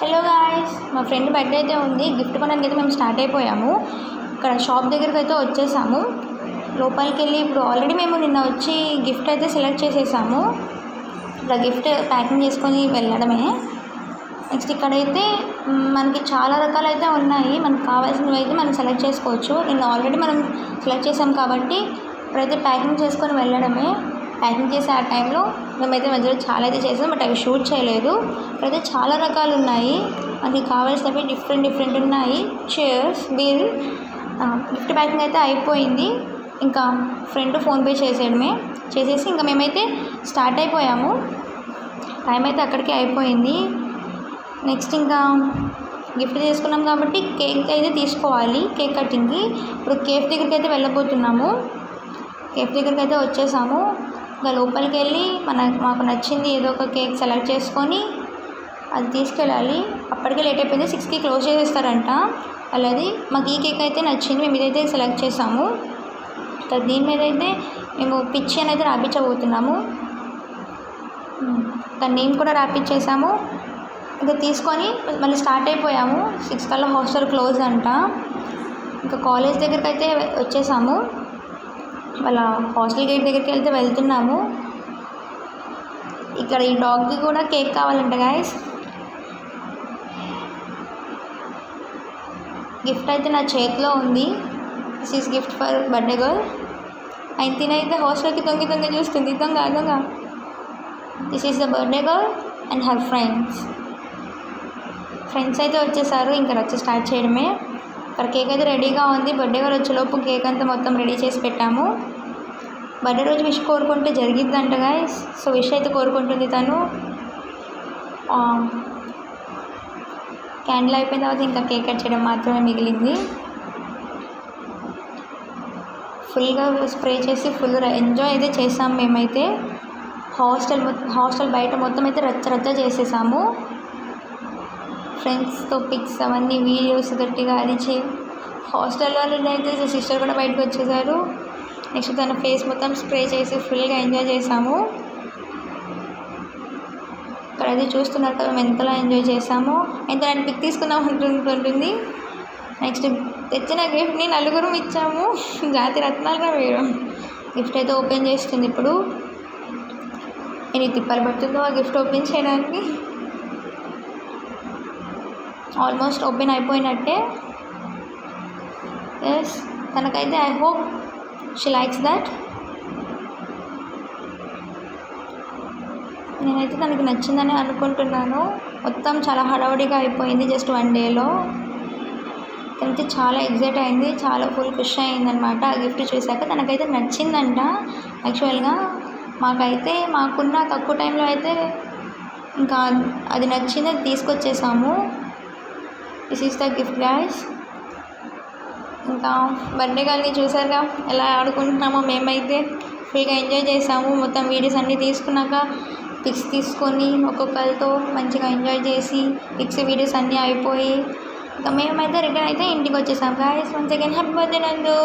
Hello guys, మా friend birthday అయితే ఉంది. గిఫ్ట్ కొనడానికి అయితే మేము స్టార్ట్ అయిపోయాము. ఇక్కడ షాప్ దగ్గరికి అయితే వచ్చేసాము. లోపలికి వెళ్ళి ఇప్పుడు ఆల్రెడీ మేము నిన్న వచ్చి గిఫ్ట్ అయితే సెలెక్ట్ చేసేసాము. ఇలా గిఫ్ట్ ప్యాకింగ్ చేసుకొని వెళ్ళడమే. నెక్స్ట్ ఇక్కడైతే మనకి చాలా రకాలు అయితే ఉన్నాయి. మనకు కావాల్సినవి అయితే మనం సెలెక్ట్ చేసుకోవచ్చు. నిన్న ఆల్రెడీ మనం సెలెక్ట్ చేసాం కాబట్టి ఇప్పుడైతే ప్యాకింగ్ చేసుకొని వెళ్ళడమే. ప్యాకింగ్ చేసే ఆ టైంలో మేమైతే మధ్యలో చాలా అయితే చేసాం, బట్ అవి షూట్ చేయలేదు. ఇక్కడైతే చాలా రకాలు ఉన్నాయి. మనకి కావాల్సినవి డిఫరెంట్ ఉన్నాయి. చైర్స్, బిల్, గిఫ్ట్ ప్యాకింగ్ అయితే అయిపోయింది. ఇంకా ఫ్రెండ్ ఫోన్పే చేసేసి ఇంకా మేమైతే స్టార్ట్ అయిపోయాము. టైం అయితే అక్కడికి అయిపోయింది. నెక్స్ట్ ఇంకా గిఫ్ట్ తీసుకున్నాం కాబట్టి కేక్ అయితే తీసుకోవాలి. కేక్ కటింగ్కి ఇప్పుడు కేఫ్ దగ్గరికి అయితే వెళ్ళబోతున్నాము. కేఫ్ దగ్గరికి అయితే వచ్చేసాము. ఇంకా లోపలికి వెళ్ళి మాకు నచ్చింది ఏదో ఒక కేక్ సెలెక్ట్ చేసుకొని అది తీసుకెళ్ళాలి. అప్పటికే లేట్ అయిపోయింది. 6కి క్లోజ్ చేసేస్తారంట. అలాది మాకు ఈ కేక్ అయితే నచ్చింది, మేము ఇదైతే సెలెక్ట్ చేసాము. ఇంకా దీని మీద అయితే మేము పిచ్చి అని అయితే రాపించబోతున్నాము. దాని నేమ్ కూడా రాపించేసాము. ఇంకా తీసుకొని మళ్ళీ స్టార్ట్ అయిపోయాము. 6 కల్లా హాస్టల్ క్లోజ్ అంట. ఇంకా కాలేజ్ దగ్గరికి అయితే వచ్చేసాము. వాళ్ళ హాస్టల్ గేట్ దగ్గరికి వెళ్తున్నాము. ఇక్కడ ఈ డాగ్కి కూడా కేక్ కావాలంట గాయస్. గిఫ్ట్ అయితే నా చేతిలో ఉంది. This is gift for birthday girl. ఆయన తినైతే హాస్టల్కి తొంగి చూస్తుంది. దొంగ. This is the birthday girl and her friends అయితే వచ్చేసారు. ఇంకా వచ్చి స్టార్ట్ చేయడమే. ఇక్కడ కేక్ అయితే రెడీగా ఉంది. బర్త్డే గారు వచ్చేలోపు కేక్ అంతా మొత్తం రెడీ చేసి పెట్టాము. బర్త్డే రోజు విష్ కోరుకుంటే జరిగిద్దంట గాయస్. సో విష్ అయితే కోరుకుంటుంది తను. క్యాండిల్ అయిపోయిన తర్వాత ఇంకా కేక్ కట్ చేయడం మాత్రమే మిగిలింది. ఫుల్గా స్ప్రే చేసి ఫుల్ ఎంజాయ్ అయితే చేసాం మేమైతే. హాస్టల్ బయట మొత్తం అయితే రచ్చ చేసేసాము. ఫ్రెండ్స్తో పిక్స్ అవన్నీ వీడియోస్ గట్టిగా అరిచి హాస్టల్లో అయితే సిస్టర్ కూడా బయటకు వచ్చేసారు. నెక్స్ట్ తన ఫేస్ మొత్తం స్ప్రే చేసి ఫుల్గా ఎంజాయ్ చేసాము. ఇక్కడ అది చూస్తున్నారు కదా మేము ఎంతలా ఎంజాయ్ చేసాము. ఎంత నేను పిక్ తీసుకుందాం ఉంటుంది. నెక్స్ట్ తెచ్చిన గిఫ్ట్ని నలుగురం ఇచ్చాము. జాతి రత్నాలుగా వేరు. గిఫ్ట్ అయితే ఓపెన్ చేస్తుంది. ఇప్పుడు ఎన్ని తిప్పలు పడుతుందో ఆ గిఫ్ట్ ఓపెన్ చేయడానికి. ఆల్మోస్ట్ ఓపెన్ అయిపోయినట్టే. ఎస్, తనకైతే I hope she likes that. నేనైతే తనకి నచ్చిందని అనుకుంటున్నాను. మొత్తం చాలా హడావుడిగా అయిపోయింది జస్ట్ 1 డేలో. తనైతే చాలా ఎగ్జైట్ అయింది, చాలా ఫుల్ ఖుషి అయిందనమాట ఆ గిఫ్ట్ చూశాక. తనకైతే నచ్చిందంట. యాక్చువల్గా మాకున్న తక్కువ టైంలో అయితే ఇంకా అది నచ్చింది, అది తీసుకొచ్చేసాము. This is the gift guys. ఇంకా బర్త్డే గర్ల్ని చూసారుగా ఎలా ఆడుకుంటున్నామో. మేమైతే ఫుల్గా ఎంజాయ్ చేసాము. మొత్తం వీడియోస్ అన్నీ తీసుకున్నాక పిక్స్ తీసుకొని ఒక్కొక్కరితో మంచిగా ఎంజాయ్ చేసి పిక్స్ వీడియోస్ అన్నీ అయిపోయి ఇంకా మేమైతే రిటర్న్ అయితే ఇంటికి వచ్చేసాం guys. Once again happy birthday నందు.